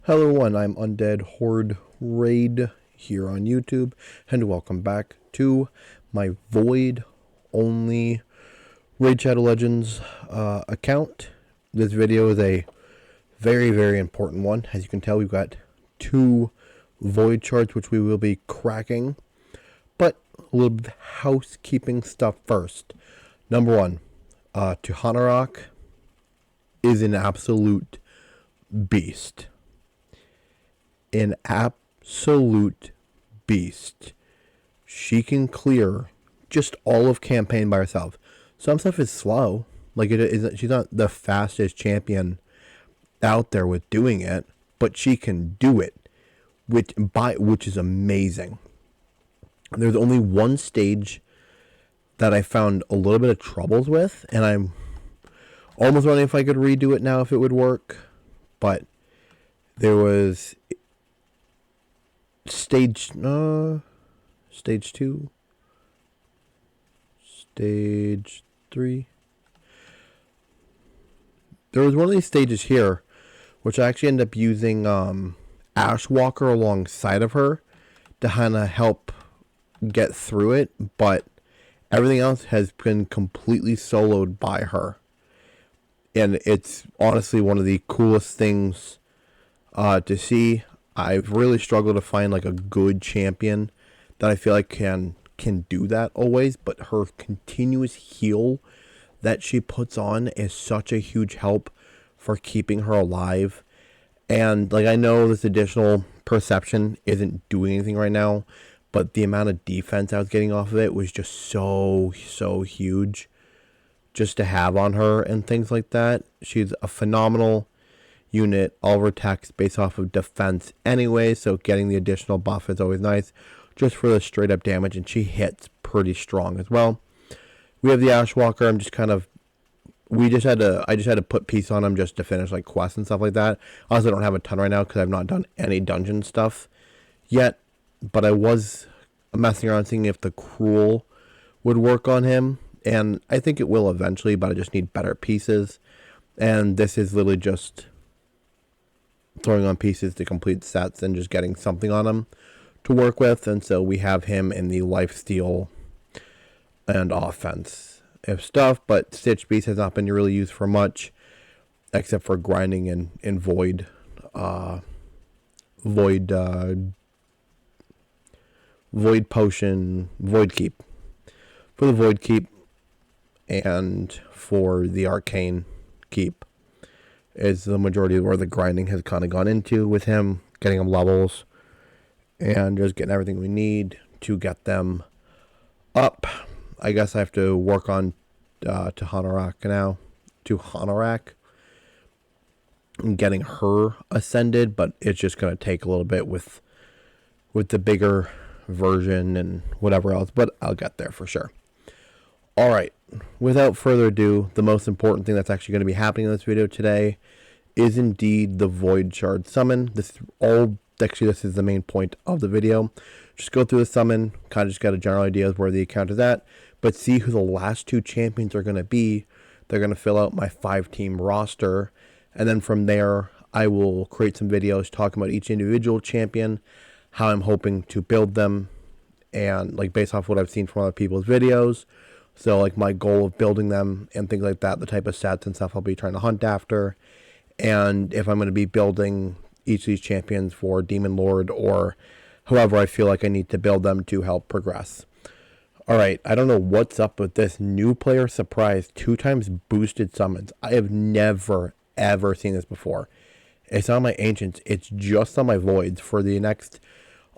Hello everyone, I'm Undead Horde Raid here on YouTube, and welcome back to my Void only Raid Shadow Legends account. This video is a very important one. As you can tell, we've got two Void charts which we will be cracking, but a little bit of housekeeping stuff first. Number one, Tuhanarok is an absolute beast. An absolute beast. She can clear just all of campaign by herself. Some stuff is slow. Like she's not the fastest champion out there with doing it, but she can do it, which is amazing. There's only one stage that I found a little bit of troubles with, and I'm almost wondering if I could redo it now if it would work. But there was stage 2, stage 3. There was one of these stages here, which I actually ended up using Ashwalker alongside of her to kind of help get through it, but everything else has been completely soloed by her. And it's honestly one of the coolest things to see. I've really struggled to find like a good champion that I feel like can do that always, but her continuous heal that she puts on is such a huge help for keeping her alive. And like, I know this additional perception isn't doing anything right now, but the amount of defense I was getting off of it was just so huge just to have on her and things like that. She's a phenomenal unit. All of her attacks based off of defense anyway, so getting the additional buff is always nice just for the straight up damage, and she hits pretty strong as well. We have the Ashwalker. I just had to put peace on him just to finish like quests and stuff like that. I also don't have a ton right now because I've not done any dungeon stuff yet, but I was messing around seeing if the Cruel would work on him, and I think it will eventually, but I just need better pieces. And this is literally just throwing on pieces to complete sets and just getting something on him to work with. And so we have him in the lifesteal and offense of stuff, but Stitch Beast has not been really used for much except for grinding in Void Potion, Void Keep. For the Void Keep and for the Arcane Keep is the majority of where the grinding has kind of gone into with him, getting him levels and just getting everything we need to get them up. I guess I have to work on Tuhanarok now, and getting her ascended, but it's just going to take a little bit with the bigger version and whatever else, but I'll get there for sure. Alright, without further ado, the most important thing that's actually going to be happening in this video today is indeed the Void Shard summon. This is the main point of the video. Just go through the summon, kind of just get a general idea of where the account is at, but see who the last two champions are going to be. They're going to fill out my 5-team roster, and then from there, I will create some videos talking about each individual champion, how I'm hoping to build them, and like based off what I've seen from other people's videos. So like my goal of building them and things like that, the type of stats and stuff I'll be trying to hunt after. And if I'm going to be building each of these champions for Demon Lord or however I feel like I need to build them to help progress. Alright, I don't know what's up with this new player surprise 2 times boosted summons. I have never ever seen this before. It's on my ancients. It's just on my voids for the next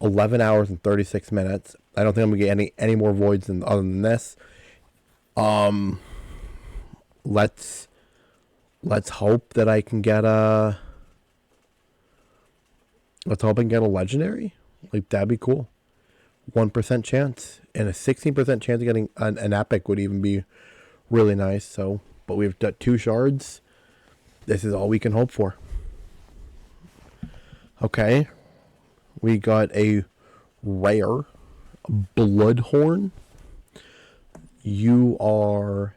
11 hours and 36 minutes. I don't think I'm going to get any more voids other than this. Let's hope that I can get a legendary. Like, that'd be cool. 1% chance and a 16% chance of getting an epic would even be really nice. So, but we've got 2 shards. This is all we can hope for. Okay. We got a rare Bloodhorn. You are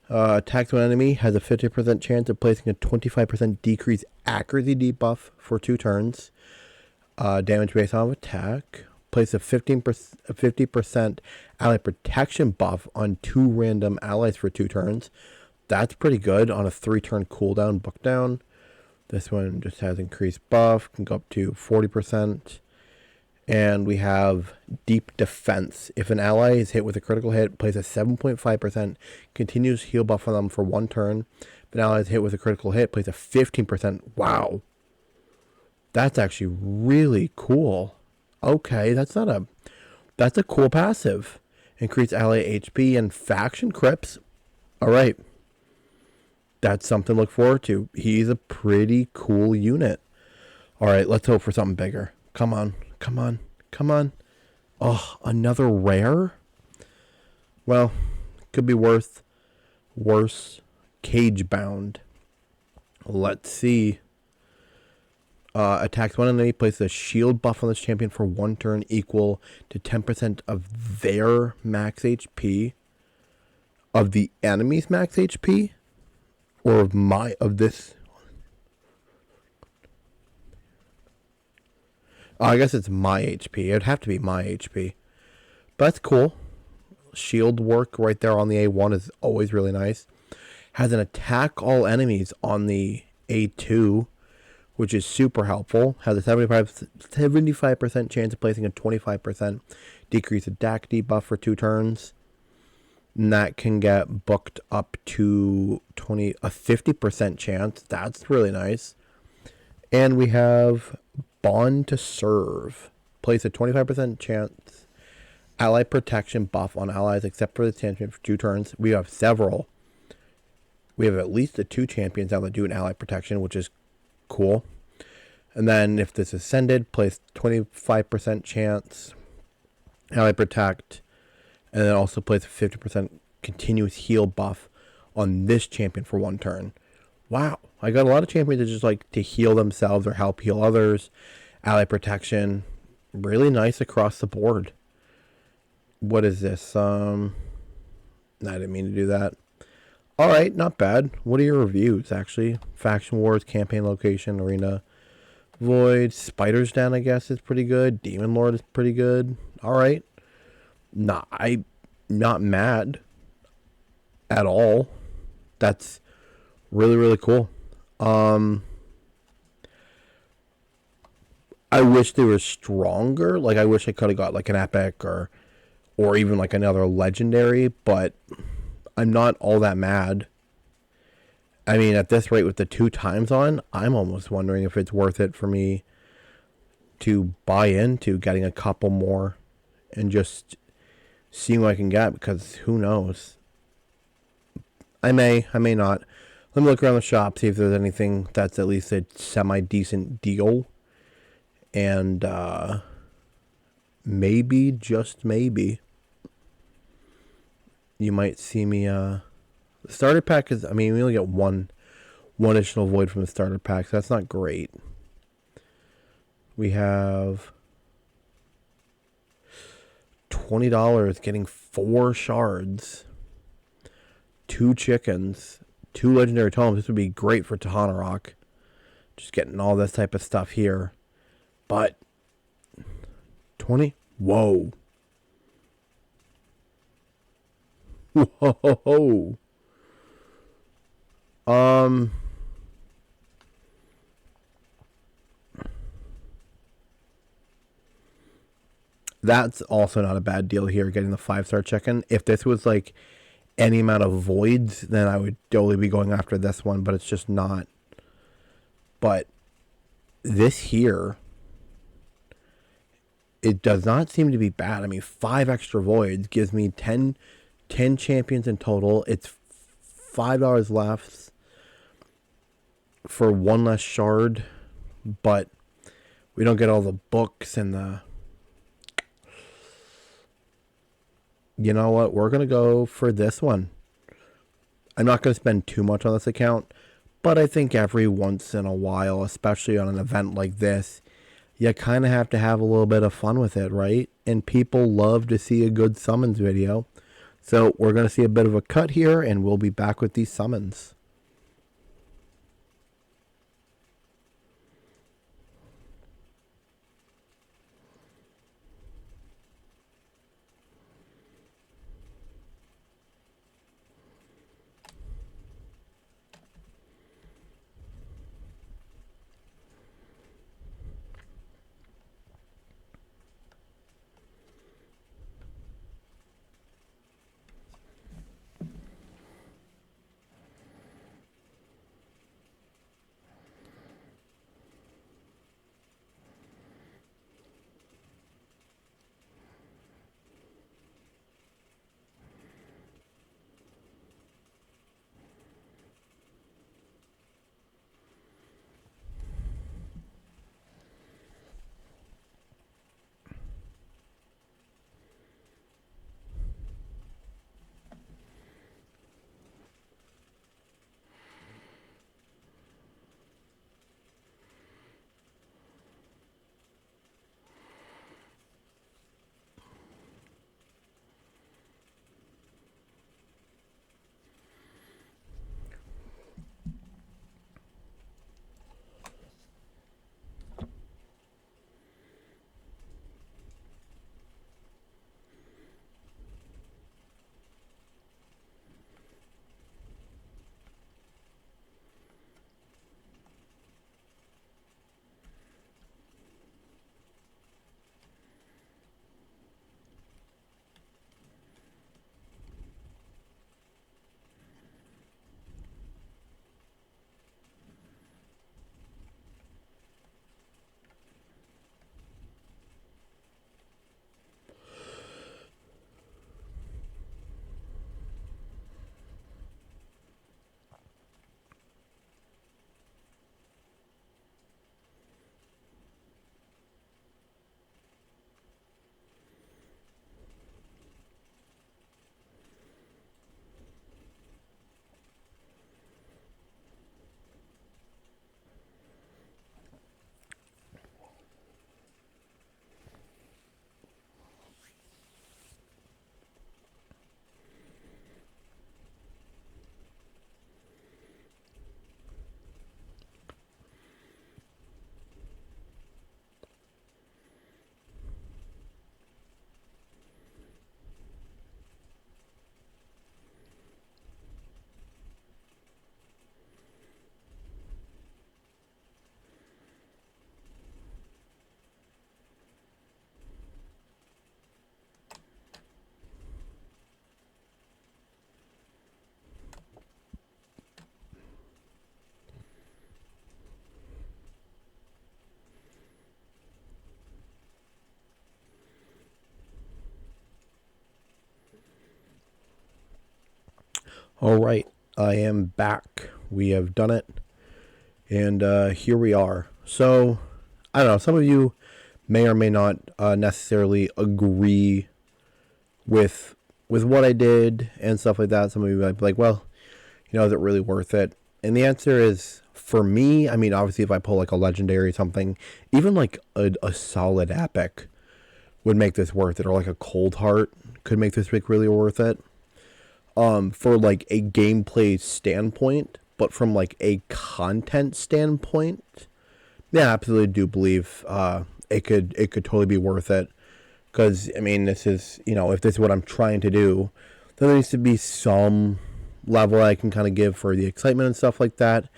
Attacks one enemy has a 50% chance of placing a 25% decreased accuracy debuff for 2 turns. Damage based on attack. Place a 50% ally protection buff on 2 random allies for 2 turns. That's pretty good on a 3-turn cooldown book down. This one just has increased buff, can go up to 40%. And we have deep defense. If an ally is hit with a critical hit, place a 7.5% continuous heal buff on them for 1 turn. If an ally is hit with a critical hit, place a 15%. Wow. That's actually really cool. Okay, that's a cool passive. Increase ally HP and faction crips. Alright. That's something to look forward to. He's a pretty cool unit. Alright, let's hope for something bigger. Come on. Come on. Come on. Oh, another rare? Well, could be worse. Cage bound. Let's see. Attacks one enemy, places a shield buff on this champion for 1 turn equal to 10% of their max HP. Of the enemy's max HP? Or of this? I guess it's my HP. It'd have to be my HP. But that's cool. Shield work right there on the A1 is always really nice. Has an attack all enemies on the A2, which is super helpful. Has a 75% chance of placing a 25% decrease attack debuff for 2 turns. And that can get booked up to a 50% chance. That's really nice. And we have Bond to Serve. Place a 25% chance ally protection buff on allies except for the champion for 2 turns. We have several. We have at least the 2 champions now that do an ally protection, which is cool. And then if this is ascended, place 25% chance ally protect. And then also place a 50% continuous heal buff on this champion for 1 turn. Wow. I got a lot of champions that just like to heal themselves or help heal others. Ally protection. Really nice across the board. What is this? I didn't mean to do that. Alright, not bad. What are your reviews, actually? Faction Wars, Campaign Location, Arena, Void, Spider's Den, I guess, is pretty good. Demon Lord is pretty good. Alright. I'm not mad at all. That's really, really cool. I wish they were stronger. Like, I wish I could have got like an epic or even like another legendary, but I'm not all that mad. I mean, at this rate with the 2 times on, I'm almost wondering if it's worth it for me to buy into getting a couple more and just seeing what I can get, because who knows? I may not. Let me look around the shop, see if there's anything that's at least a semi-decent deal. And maybe, just maybe, you might see me. The starter pack is, I mean, we only get one additional void from the starter pack, so that's not great. We have $20 getting 4 shards, 2 chickens, 2 legendary totems. This would be great for Tahana Rock. Just getting all this type of stuff here. But 20? Whoa. Whoa. That's also not a bad deal here, getting the 5-star chicken. If this was like any amount of voids, then I would totally be going after this one, but it's just not. But this here, it does not seem to be bad. I mean, 5 extra voids gives me 10 champions in total. It's $5 left for 1 less shard, but we don't get all the books and the... You know what? We're going to go for this one. I'm not going to spend too much on this account, but I think every once in a while, especially on an event like this, you kind of have to have a little bit of fun with it, right? And people love to see a good summons video. So we're going to see a bit of a cut here, and we'll be back with these summons. All right, I am back. We have done it, and here we are. So, I don't know, some of you may or may not necessarily agree with what I did and stuff like that. Some of you might be like, well, is it really worth it? And the answer is, for me, I mean, obviously if I pull like a legendary or something, even like a solid epic would make this worth it, or like a cold heart could make this pick really worth it. For like a gameplay standpoint, but from like a content standpoint, yeah, I absolutely do believe it could totally be worth it. Because I mean, this is, if this is what I'm trying to do, then there needs to be some level I can kind of give for the excitement and stuff like that.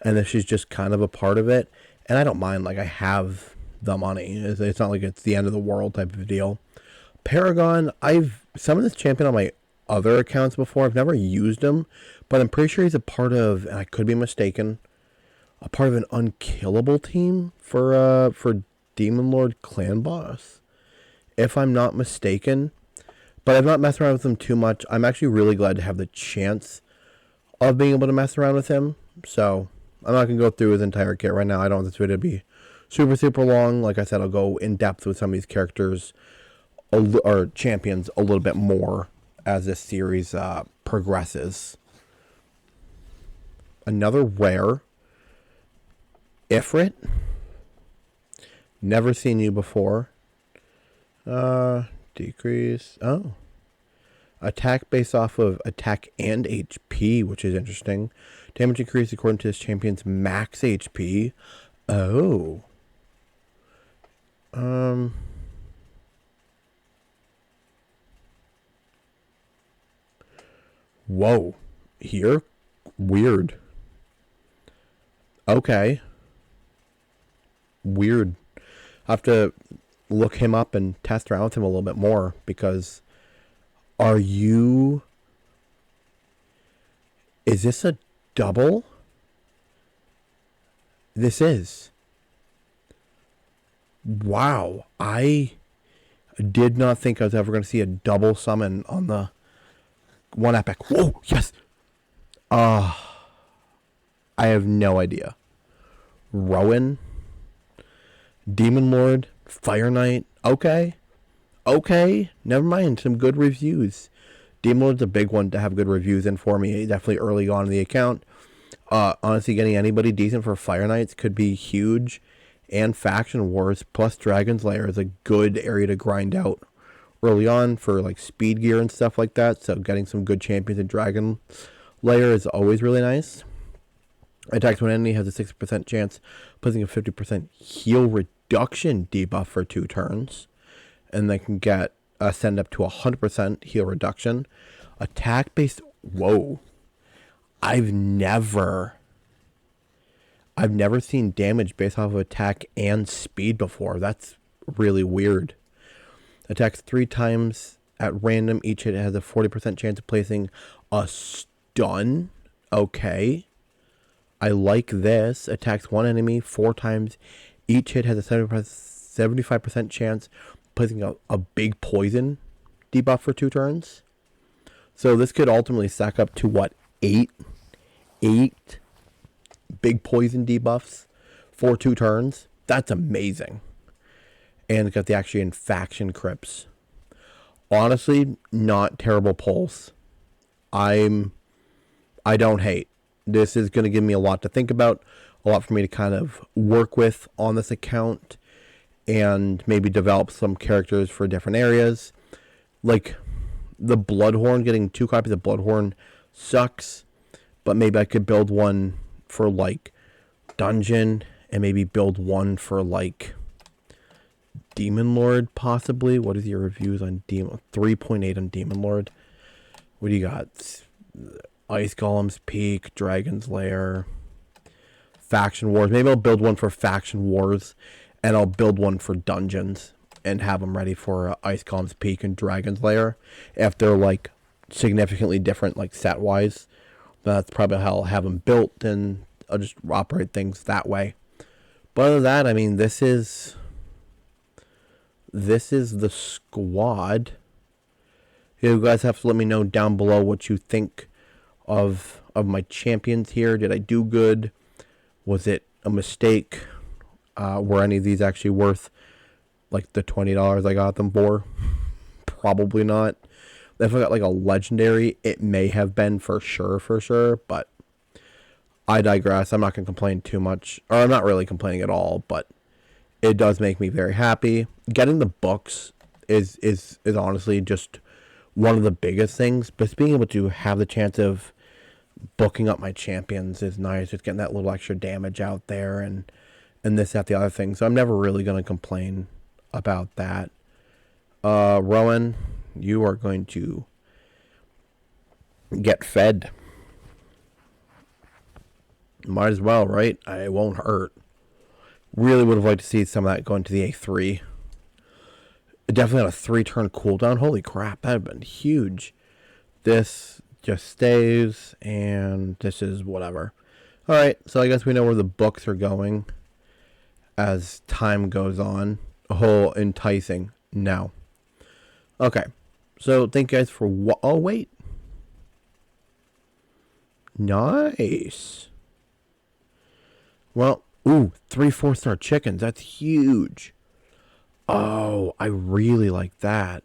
And this is just kind of a part of it. And I don't mind, like, I have the money. It's not like it's the end of the world type of deal. Paragon, I've summoned this champion on my other accounts before. I've never used him, but I'm pretty sure he's a part of, and I could be mistaken, a part of an unkillable team for Demon Lord Clan Boss, if I'm not mistaken. But I've not messed around with him too much. I'm actually really glad to have the chance of being able to mess around with him. So I'm not going to go through his entire kit right now. I don't want this video to be super, super long. Like I said, I'll go in depth with some of these characters or champions a little bit more as this series progresses. Another rare. Ifrit. Never seen you before. Decrease. Oh. Attack based off of attack and HP, which is interesting. Damage increase according to this champion's max HP. Oh. Whoa. Here? Weird. Okay. Weird. I have to look him up and test around with him a little bit more, because is this a double? This is. Wow. I did not think I was ever going to see a double summon on the one epic. Whoa, yes. I have no idea. Rowan, Demon Lord, Fire Knight. Okay. Never mind. Some good reviews. Demon Lord's a big one to have good reviews in for me. Definitely early on in the account. Honestly, getting anybody decent for Fire Knights could be huge. And Faction Wars plus Dragon's Lair is a good area to grind out early on for like speed gear and stuff like that. So getting some good champions in Dragon Lair is always really nice. Attacks when enemy has a 60% chance, placing a 50% heal reduction debuff for 2 turns. And they can get send up to 100% heal reduction. Attack based. Whoa. I've never seen damage based off of attack and speed before. That's really weird. Attacks 3 times at random. Each hit has a 40% chance of placing a stun. Okay. I like this. Attacks 1 enemy 4 times. Each hit has a 75% chance of placing a big poison debuff for 2 turns. So this could ultimately stack up to what? 8 big poison debuffs for 2 turns. That's amazing. And it's got the actually in faction crypts. Honestly, not terrible pulls. I don't hate. This is going to give me a lot to think about, a lot for me to kind of work with on this account, and maybe develop some characters for different areas. Like the Bloodhorn, getting 2 copies of Bloodhorn sucks, but maybe I could build one for like dungeon, and maybe build one for like Demon Lord possibly. What is your reviews on Demon? 3.8 on Demon Lord. What do you got? Ice Golem's Peak, Dragon's Lair, Faction Wars. Maybe I'll build one for Faction Wars, and I'll build one for dungeons, and have them ready for Ice Golem's Peak and Dragon's Lair. If they're like significantly different, like set wise, that's probably how I'll have them built, and I'll just operate things that way. But other than that, I mean, this is the squad. You guys have to let me know down below what you think of my champions here. Did I do good? Was it a mistake? Were any of these actually worth like the $20 I got them for? Probably not. If I got like a legendary, it may have been for sure, but I digress. I'm not going to complain too much, or I'm not really complaining at all, but it does make me very happy. Getting the books is honestly just one of the biggest things, but being able to have the chance of booking up my champions is nice. Just getting that little extra damage out there, and this, that, the other thing. So I'm never really going to complain about that. Rowan, you are going to get fed. Might as well, right? It won't hurt. Really would have liked to see some of that go into the A3. It definitely had a 3-turn cooldown. Holy crap, that would have been huge. This just stays, and this is whatever. Alright, so I guess we know where the books are going as time goes on. A whole enticing. No. Okay, so thank you guys for oh, wait. Nice. Well, ooh, 3 4-star chickens. That's huge. Oh, I really like that.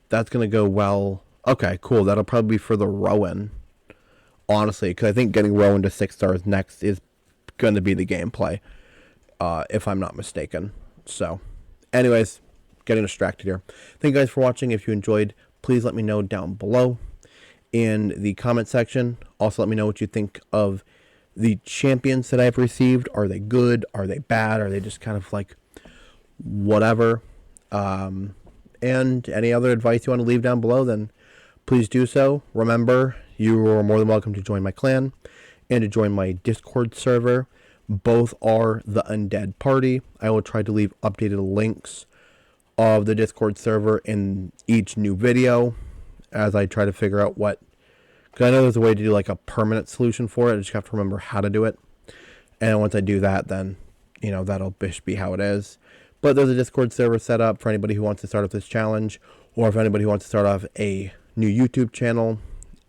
That's going to go well. Okay, cool. That'll probably be for the Rowan. Honestly, because I think getting Rowan to 6 stars next is going to be the gameplay. If I'm not mistaken. So, anyways, getting distracted here. Thank you guys for watching. If you enjoyed, please let me know down below in the comment section. Also, let me know what you think of the champions that I've received. Are they good? Are they bad? Are they just kind of like whatever? And any other advice you want to leave down below, then please do so. Remember, you are more than welcome to join my clan and to join my Discord server. Both are the Undead Party. I will try to leave updated links of the Discord server in each new video as I try to figure out what, because I know there's a way to do like a permanent solution for it. I just have to remember how to do it. And once I do that, then, you know, that'll be how it is. But there's a Discord server set up for anybody who wants to start off this challenge, or if anybody wants to start off a new YouTube channel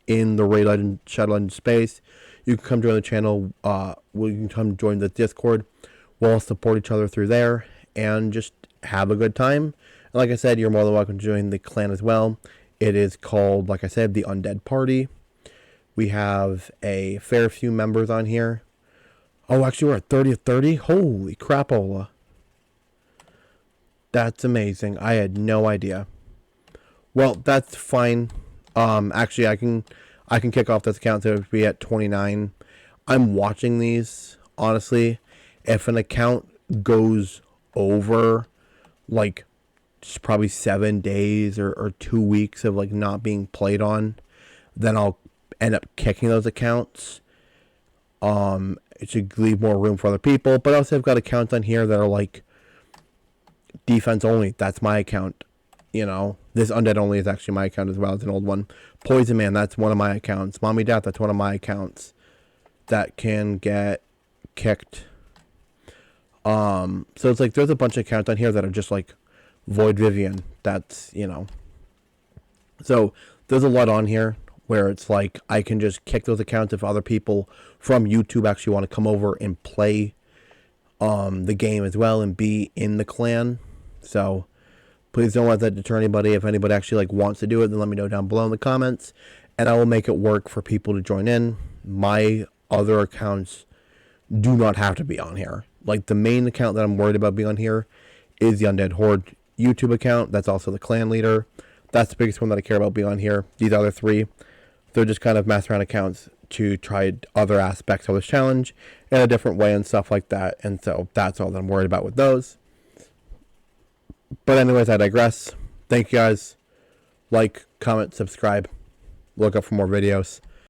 in the Raid Legend Shadow Legend space. You can come join the channel. You can come join the Discord. We'll all support each other through there and just have a good time. And like I said, you're more than welcome to join the clan as well. It is called, like I said, the Undead Party. We have a fair few members on here. Oh, actually, we're at 30 of 30. Holy crapola. That's amazing. I had no idea. Well, that's fine. Actually, I can kick off this account to be at 29. I'm watching these, honestly. If an account goes over, like, just probably 7 days or 2 weeks of, like, not being played on, then I'll end up kicking those accounts. It should leave more room for other people. But also, I've got accounts on here that are, like, defense only. That's my account. You know, this Undead only is actually my account as well. It's an old one. Poison Man, that's one of my accounts. Mommy Death, that's one of my accounts that can get kicked. So it's like there's a bunch of accounts on here that are just like Void Vivian. That's, you know. So there's a lot on here where it's like I can just kick those accounts if other people from YouTube actually want to come over and play the game as well and be in the clan. So please don't let that deter anybody. If anybody actually like wants to do it, then let me know down below in the comments, and I will make it work for people to join in. My other accounts do not have to be on here. Like the main account that I'm worried about being on here is the Undead Horde YouTube account. That's also the clan leader. That's the biggest one that I care about being on here. These other three, they're just kind of mess around accounts to try other aspects of this challenge in a different way and stuff like that. And so that's all that I'm worried about with those. But anyways, I digress. Thank you guys. Like, comment, subscribe. Look up for more videos.